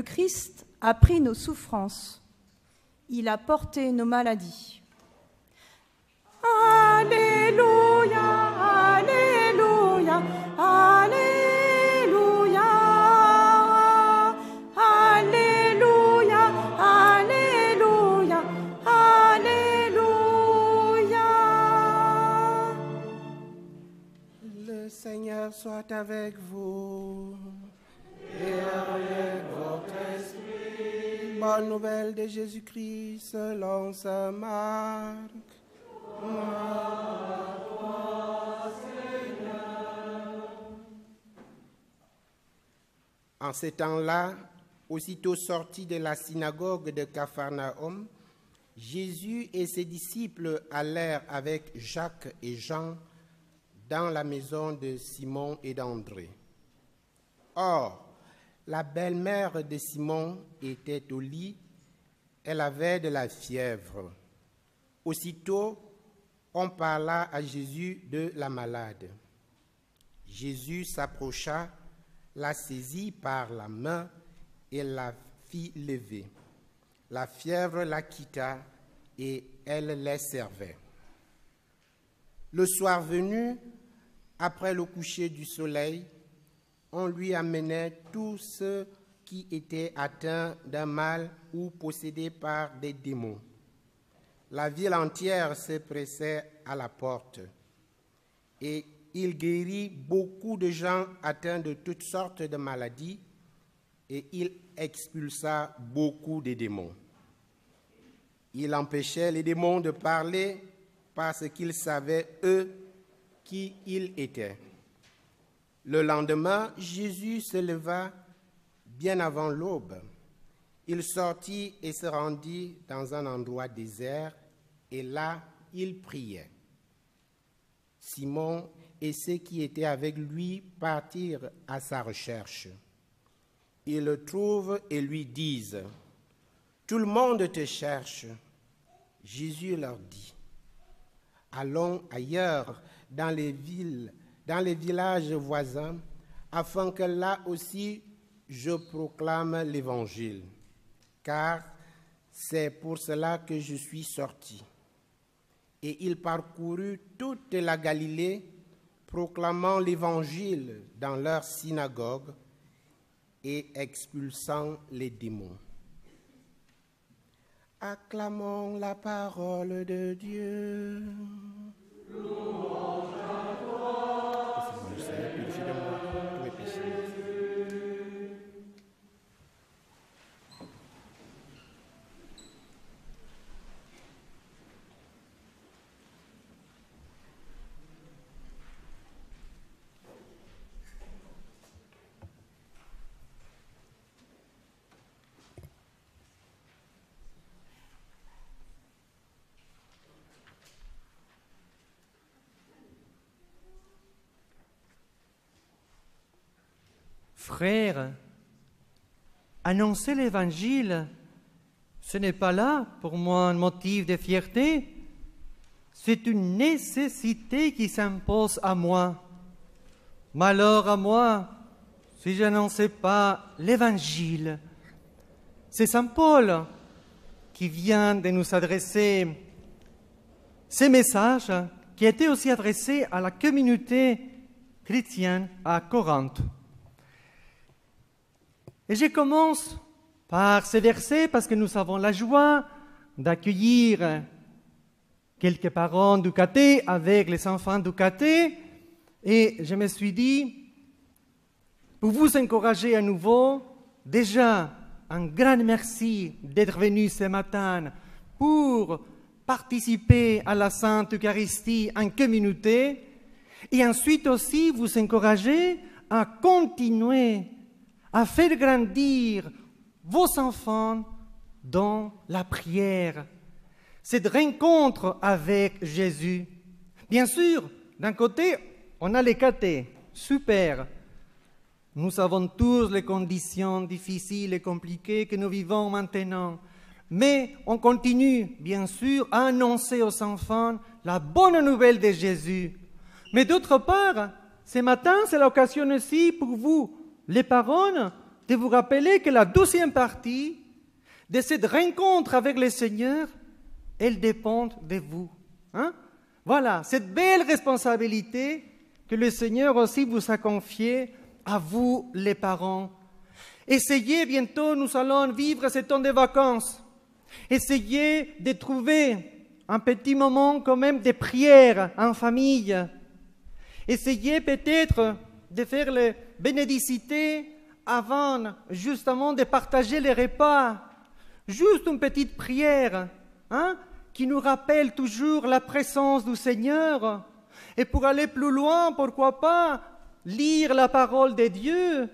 Christ a pris nos souffrances. Il a porté nos maladies. Alléluia, Alléluia, Alléluia, Alléluia, Alléluia, Alléluia. Le Seigneur soit avec vous et avec votre esprit. Bonne nouvelle de Jésus-Christ selon saint Marc. En ces temps-là, aussitôt sorti de la synagogue de Capharnaüm, Jésus et ses disciples allèrent avec Jacques et Jean dans la maison de Simon et d'André. Or, la belle-mère de Simon était au lit, elle avait de la fièvre. Aussitôt, on parla à Jésus de la malade. Jésus s'approcha, la saisit par la main et la fit lever. La fièvre la quitta et elle les servait. Le soir venu, après le coucher du soleil, on lui amenait tous ceux qui étaient atteints d'un mal ou possédés par des démons. La ville entière se pressait à la porte et il guérit beaucoup de gens atteints de toutes sortes de maladies et il expulsa beaucoup de démons. Il empêchait les démons de parler parce qu'ils savaient, eux, qui ils étaient. Le lendemain, Jésus se leva bien avant l'aube. Il sortit et se rendit dans un endroit désert, et là, il priait. Simon et ceux qui étaient avec lui partirent à sa recherche. Ils le trouvent et lui disent « Tout le monde te cherche. » Jésus leur dit « Allons ailleurs, dans les villes, dans les villages voisins, afin que là aussi je proclame l'Évangile, car c'est pour cela que je suis sorti. » Et il parcourut toute la Galilée, proclamant l'Évangile dans leur synagogue et expulsant les démons. Acclamons la parole de Dieu. Louange à toi, Seigneur, purifie de moi tous mes péchés. Frères, annoncer l'Évangile, ce n'est pas là pour moi un motif de fierté, c'est une nécessité qui s'impose à moi. Malheur à moi si je n'annonçais pas l'Évangile. C'est Saint Paul qui vient de nous adresser ces messages qui étaient aussi adressés à la communauté chrétienne à Corinthe. Et je commence par ces versets parce que nous avons la joie d'accueillir quelques parents du caté avec les enfants du caté. Et je me suis dit, pour vous encourager à nouveau, déjà un grand merci d'être venu ce matin pour participer à la Sainte Eucharistie en communauté. Et ensuite aussi vous encourager à continuer à faire grandir vos enfants dans la prière, cette rencontre avec Jésus. Bien sûr, d'un côté, on a les cathés, super. Nous savons tous les conditions difficiles et compliquées que nous vivons maintenant. Mais on continue, bien sûr, à annoncer aux enfants la bonne nouvelle de Jésus. Mais d'autre part, ce matin, c'est l'occasion aussi pour vous, les parents, de vous rappeler que la deuxième partie de cette rencontre avec le Seigneur, elle dépend de vous. Hein? Voilà, cette belle responsabilité que le Seigneur aussi vous a confiée à vous, les parents. Essayez, bientôt nous allons vivre ce temps de vacances. Essayez de trouver un petit moment quand même de prière en famille. Essayez peut-être de faire les bénédicités avant justement de partager les repas. Juste une petite prière qui nous rappelle toujours la présence du Seigneur. Et pour aller plus loin, pourquoi pas lire la parole de Dieu.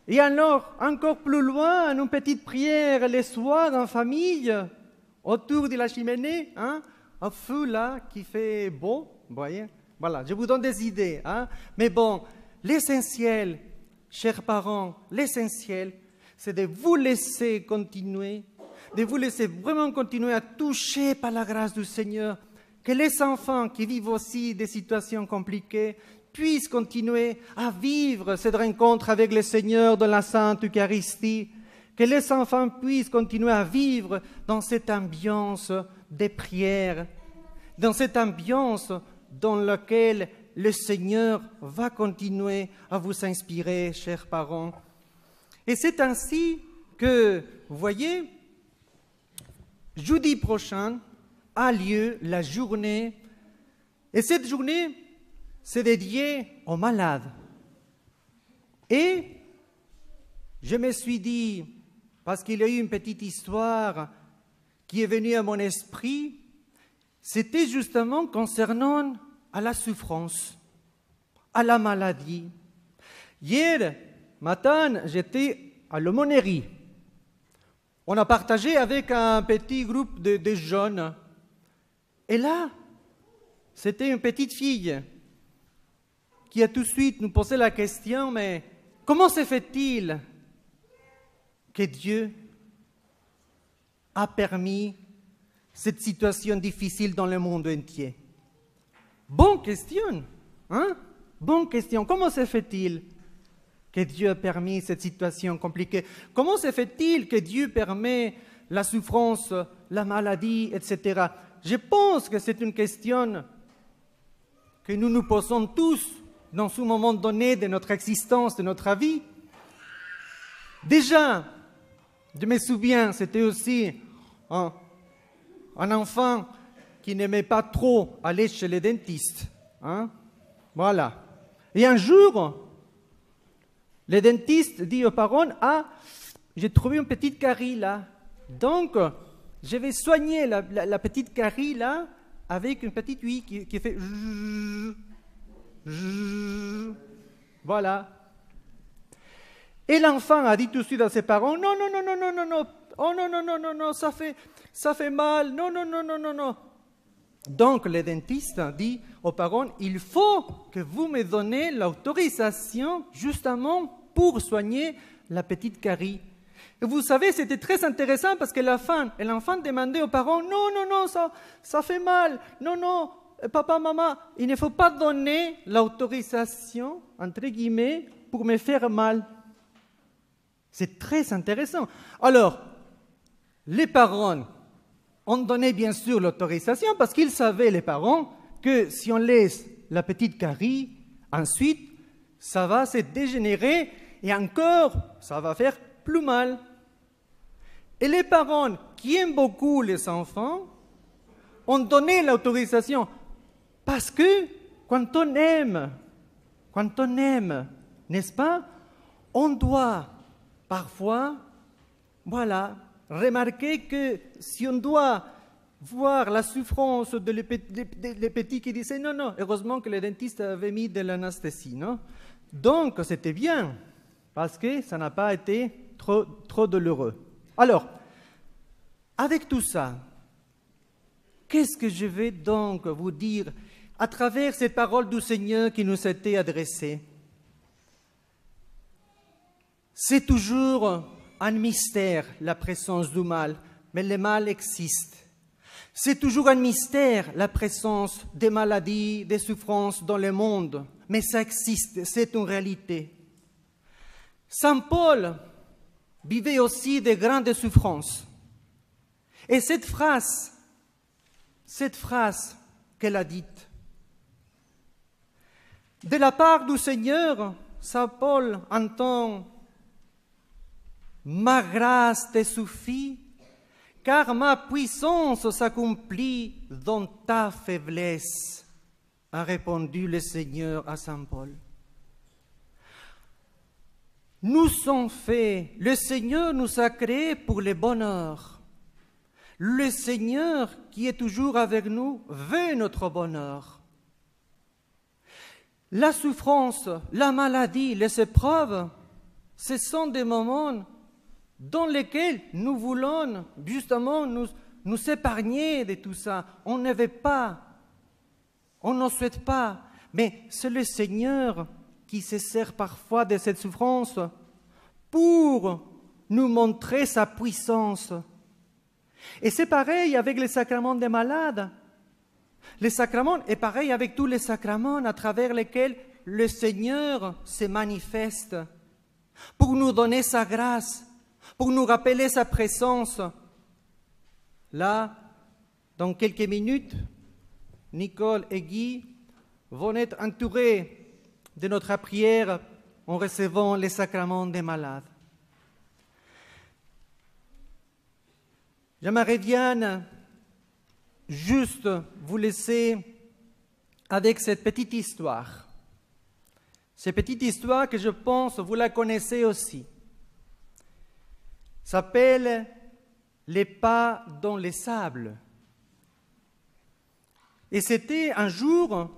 Et alors, encore plus loin, une petite prière le soir en famille, autour de la cheminée, un feu là qui fait beau, vous voyez. Voilà, je vous donne des idées. Mais bon, l'essentiel, chers parents, l'essentiel, c'est de vous laisser continuer, de vous laisser vraiment continuer à toucher par la grâce du Seigneur, que les enfants qui vivent aussi des situations compliquées puissent continuer à vivre cette rencontre avec le Seigneur dans la Sainte Eucharistie, que les enfants puissent continuer à vivre dans cette ambiance de prière, dans cette ambiance dans laquelle le Seigneur va continuer à vous inspirer, chers parents. Et c'est ainsi que, vous voyez, jeudi prochain a lieu la journée, et cette journée, c'est dédié aux malades. Et je me suis dit, parce qu'il y a eu une petite histoire qui est venue à mon esprit, c'était justement concernant à la souffrance, à la maladie. Hier matin, j'étais à l'aumônerie. On a partagé avec un petit groupe de jeunes. Et là, c'était une petite fille qui a tout de suite nous posé la question, mais comment se fait-il que Dieu a permis cette situation difficile dans le monde entier? Bonne question, Bonne question. Comment se fait-il que Dieu a permis cette situation compliquée? Comment se fait-il que Dieu permet la souffrance, la maladie, etc.? Je pense que c'est une question que nous nous posons tous dans ce moment donné de notre existence, de notre vie. Déjà, je me souviens, c'était aussi un enfant qui n'aimait pas trop aller chez les dentistes. Voilà. Et un jour, le dentiste dit aux parents, « Ah, j'ai trouvé une petite carie là. Donc, je vais soigner la petite carie là avec une petite huile qui fait... Voilà. » Et l'enfant a dit tout de suite à ses parents, « Non, non, non, non, non, non, non, oh non, non, non, non, non, ça fait mal, non, non, non, non, non, non. » Donc le dentiste dit aux parents, « Il faut que vous me donnez l'autorisation justement pour soigner la petite carie. » Et vous savez, c'était très intéressant parce que l'enfant demandait aux parents, « Non, non, non, ça fait mal, non, non, papa, maman, il ne faut pas donner l'autorisation, entre guillemets, pour me faire mal. » C'est très intéressant. Alors, les parents ont donné bien sûr l'autorisation parce qu'ils savaient, les parents, que si on laisse la petite carie, ensuite, ça va se dégénérer et encore, ça va faire plus mal. Et les parents qui aiment beaucoup les enfants ont donné l'autorisation parce que quand on aime, n'est-ce pas, on doit parfois, voilà, remarquez que si on doit voir la souffrance des petits qui disaient non, non, heureusement que le dentiste avait mis de l'anesthésie, non? Donc c'était bien, parce que ça n'a pas été trop douloureux. Alors, avec tout ça, qu'est-ce que je vais donc vous dire à travers ces paroles du Seigneur qui nous étaient adressées? C'est toujours un mystère, la présence du mal, mais le mal existe. C'est toujours un mystère, la présence des maladies, des souffrances dans le monde, mais ça existe, c'est une réalité. Saint Paul, vivait aussi de grandes souffrances. Et cette phrase qu'elle a dite, de la part du Seigneur, Saint Paul entend « Ma grâce te suffit, car ma puissance s'accomplit dans ta faiblesse », a répondu le Seigneur à Saint Paul. Nous sommes faits, le Seigneur nous a créés pour le bonheur. Le Seigneur qui est toujours avec nous veut notre bonheur. La souffrance, la maladie, les épreuves, ce sont des moments dans lesquels nous voulons justement nous épargner de tout ça. On ne veut pas, on ne souhaite pas, mais c'est le Seigneur qui se sert parfois de cette souffrance pour nous montrer sa puissance. Et c'est pareil avec les sacrements des malades. Les sacrements est pareil avec tous les sacrements à travers lesquels le Seigneur se manifeste pour nous donner sa grâce, pour nous rappeler sa présence. Là, dans quelques minutes, Nicole et Guy vont être entourés de notre prière en recevant les sacrements des malades. J'aimerais bien juste vous laisser avec cette petite histoire. Cette petite histoire que je pense vous la connaissez aussi. S'appelle « Les pas dans les sables ». Et c'était un jour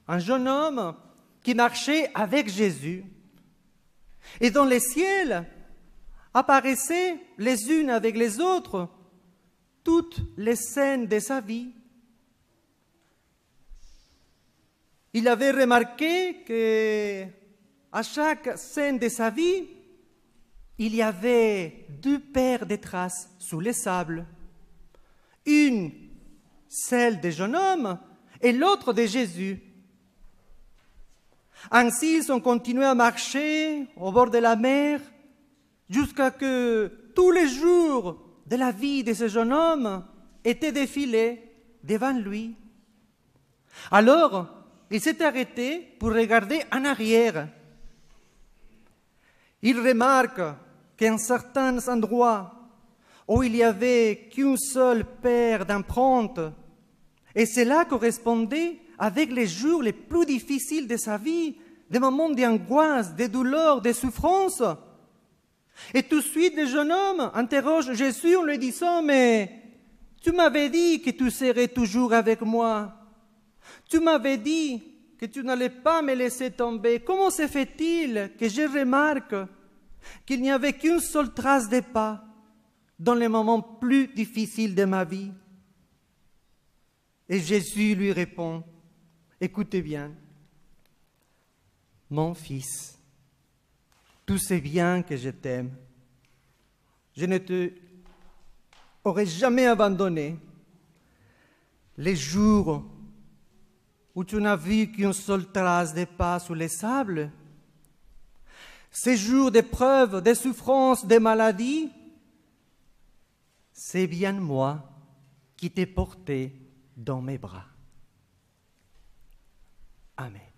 un jeune homme qui marchait avec Jésus. Et dans le ciel apparaissaient les unes avec les autres toutes les scènes de sa vie. Il avait remarqué qu'à chaque scène de sa vie, il y avait deux paires de traces sous les sables. Une, celle des jeunes hommes, et l'autre de Jésus. Ainsi, ils ont continué à marcher au bord de la mer jusqu'à que tous les jours de la vie de ce jeune homme étaient défilés devant lui. Alors, il s'est arrêté pour regarder en arrière. Il remarque qu'à certains endroits où il n'y avait qu'une seule paire d'empreintes, et cela correspondait avec les jours les plus difficiles de sa vie, des moments d'angoisse, de douleur, de souffrance. Et tout de suite, le jeune homme interroge Jésus en lui disant « Mais tu m'avais dit que tu serais toujours avec moi. Tu m'avais dit que tu n'allais pas me laisser tomber. Comment se fait-il que je remarque qu'il n'y avait qu'une seule trace de pas dans les moments plus difficiles de ma vie ?» Et Jésus lui répond « Écoutez bien, mon fils, tu sais bien que je t'aime. Je ne te aurais jamais abandonné. Les jours où tu n'as vu qu'une seule trace de pas sous les sables, ces jours d'épreuves, de souffrances, de maladies, c'est bien moi qui t'ai porté dans mes bras. Amen.